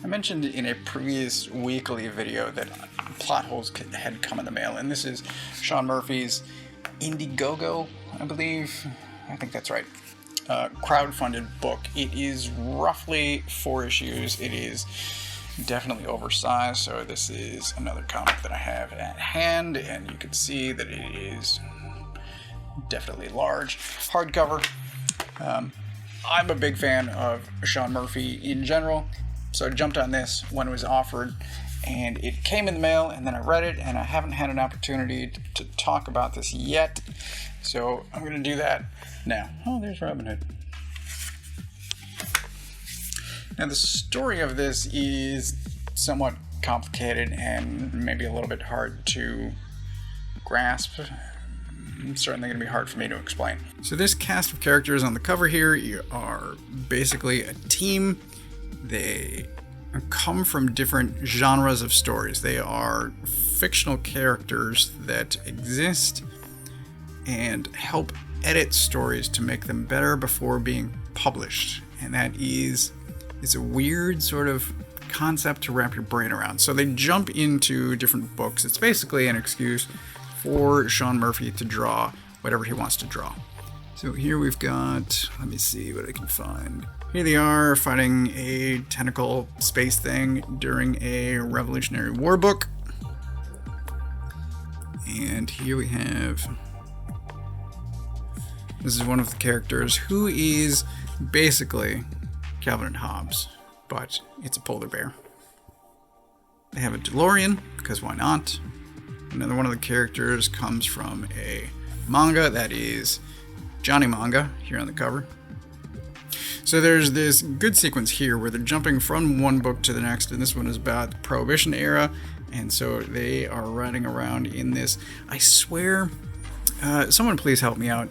I mentioned in a previous weekly video that plot holes had come in the mail, and this is Sean Murphy's Indiegogo, I believe. I think that's right. Crowdfunded book. It is roughly 4 issues. It is definitely oversized, so this is another comic that I have at hand, and you can see that it is definitely large. Hardcover. I'm a big fan of Sean Murphy in general, so I jumped on this when it was offered, and it came in the mail, and then I read it, and I haven't had an opportunity to talk about this yet, so I'm going to do that now. Oh, there's Robin Hood. Now, the story of this is somewhat complicated and maybe a little bit hard to grasp. It's certainly going to be hard for me to explain. So this cast of characters on the cover here are basically a team. They come from different genres of stories. They are fictional characters that exist and help edit stories to make them better before being published. And that is a weird sort of concept to wrap your brain around. So they jump into different books. It's basically an excuse for Sean Murphy to draw whatever he wants to draw. So here we've got, let me see what I can find. Here they are fighting a tentacle space thing during a Revolutionary War book. And here we have, this is one of the characters who is basically Calvin and Hobbes, but it's a polar bear. They have a DeLorean, because why not? Another one of the characters comes from a manga, that is Johnny Manga, here on the cover. So there's this good sequence here where they're jumping from one book to the next, and this one is about the Prohibition era, and so they are riding around in this. I swear, someone please help me out.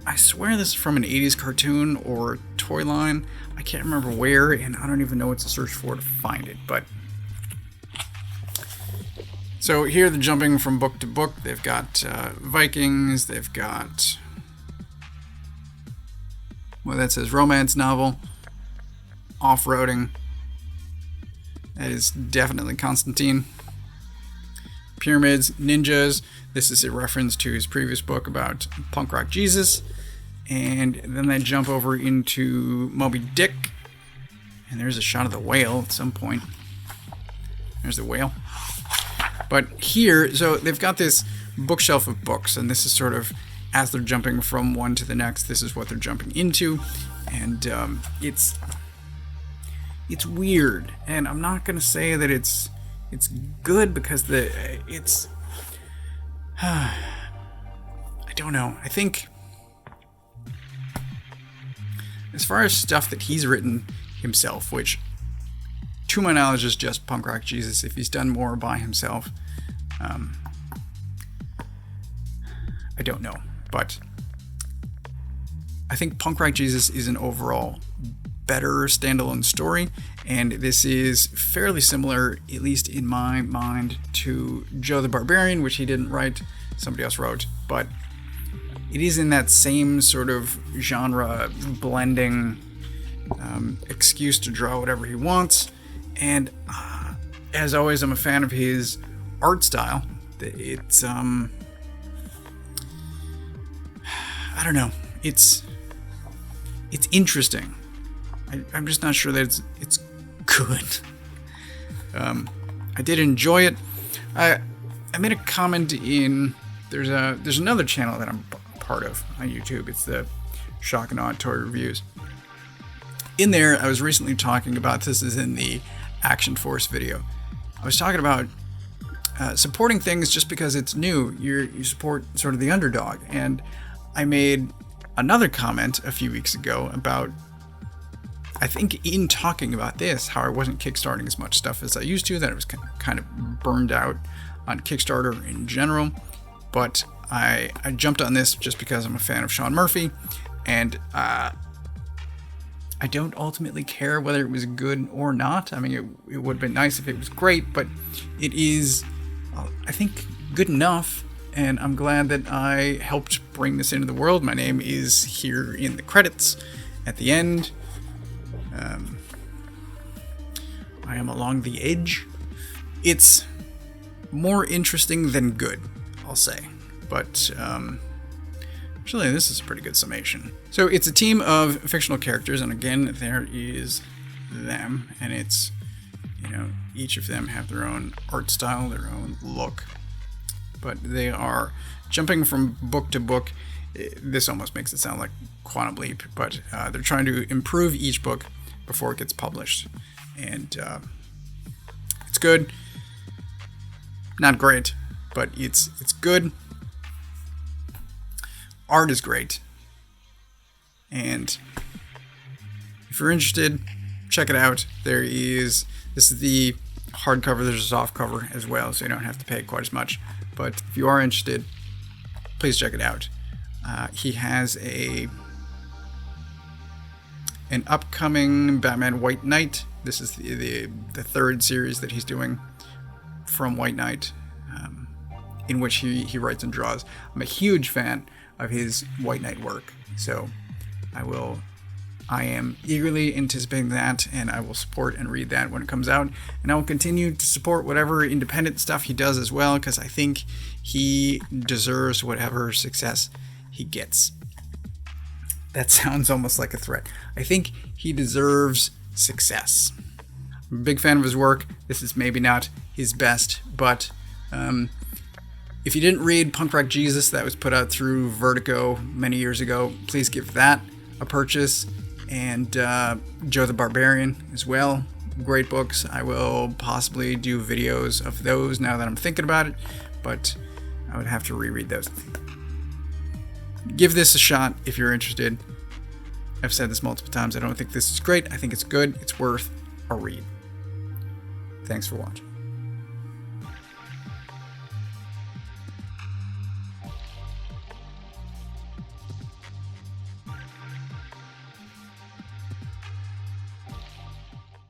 I swear this is from an 80s cartoon or toy line. I can't remember where, and I don't even know what to search for to find it, but so here they're jumping from book to book. They've got Vikings, they've got, well, that says romance novel, off-roading. That is definitely Constantine. Pyramids, ninjas. This is a reference to his previous book about punk rock Jesus. And then they jump over into Moby Dick. And there's a shot of the whale at some point. There's the whale. But here, so they've got this bookshelf of books, and this is sort of, as they're jumping from one to the next, this is what they're jumping into. And it's weird. And I'm not going to say that it's good, because it's I don't know. I think as far as stuff that he's written himself, which to my knowledge is just Punk Rock Jesus, if he's done more by himself, I don't know. But I think Punk Rock Jesus is an overall better standalone story, and this is fairly similar, at least in my mind, to Joe the Barbarian, which he didn't write, somebody else wrote, but it is in that same sort of genre blending, excuse to draw whatever he wants. And as always, I'm a fan of his art style. It's I don't know, it's interesting. I'm just not sure that it's good. I did enjoy it. I made a comment in, there's another channel that I'm part of on YouTube. It's the Shock and Awe Toy Reviews. In there, I was recently talking about, this is in the Action Force video, I was talking about supporting things just because it's new. You support sort of the underdog. And I made another comment a few weeks ago about, I think in talking about this, how I wasn't kickstarting as much stuff as I used to, that I was kind of burned out on Kickstarter in general. But I jumped on this just because I'm a fan of Sean Murphy, and I don't ultimately care whether it was good or not. I mean, it would have been nice if it was great, but it is, I think, good enough, and I'm glad that I helped bring this into the world. My name is here in the credits at the end. I am along the edge. It's more interesting than good, I'll say. But actually, this is a pretty good summation. So it's a team of fictional characters, and again, there is them, and it's, you know, each of them have their own art style, their own look, but they are jumping from book to book. This almost makes it sound like Quantum Leap, but they're trying to improve each book before it gets published, and it's good. Not great, but it's good. Art is great, and if you're interested, check it out. This is the hardcover. There's a softcover as well, so you don't have to pay quite as much. But if you are interested, please check it out. He has an upcoming Batman White Knight. This is the third series that he's doing from White Knight, in which he writes and draws. I'm a huge fan of his White Knight work, so I am eagerly anticipating that, and I will support and read that when it comes out, and I will continue to support whatever independent stuff he does as well, because I think he deserves whatever success he gets. That sounds almost like a threat. I think he deserves success. I'm a big fan of his work. This is maybe not his best, but if you didn't read Punk Rock Jesus, that was put out through Vertigo many years ago, please give that a purchase. And Joe the Barbarian as well. Great books. I will possibly do videos of those now that I'm thinking about it, but I would have to reread those. Give this a shot if you're interested. I've said this multiple times. I don't think this is great. I think it's good. It's worth a read. Thanks for watching.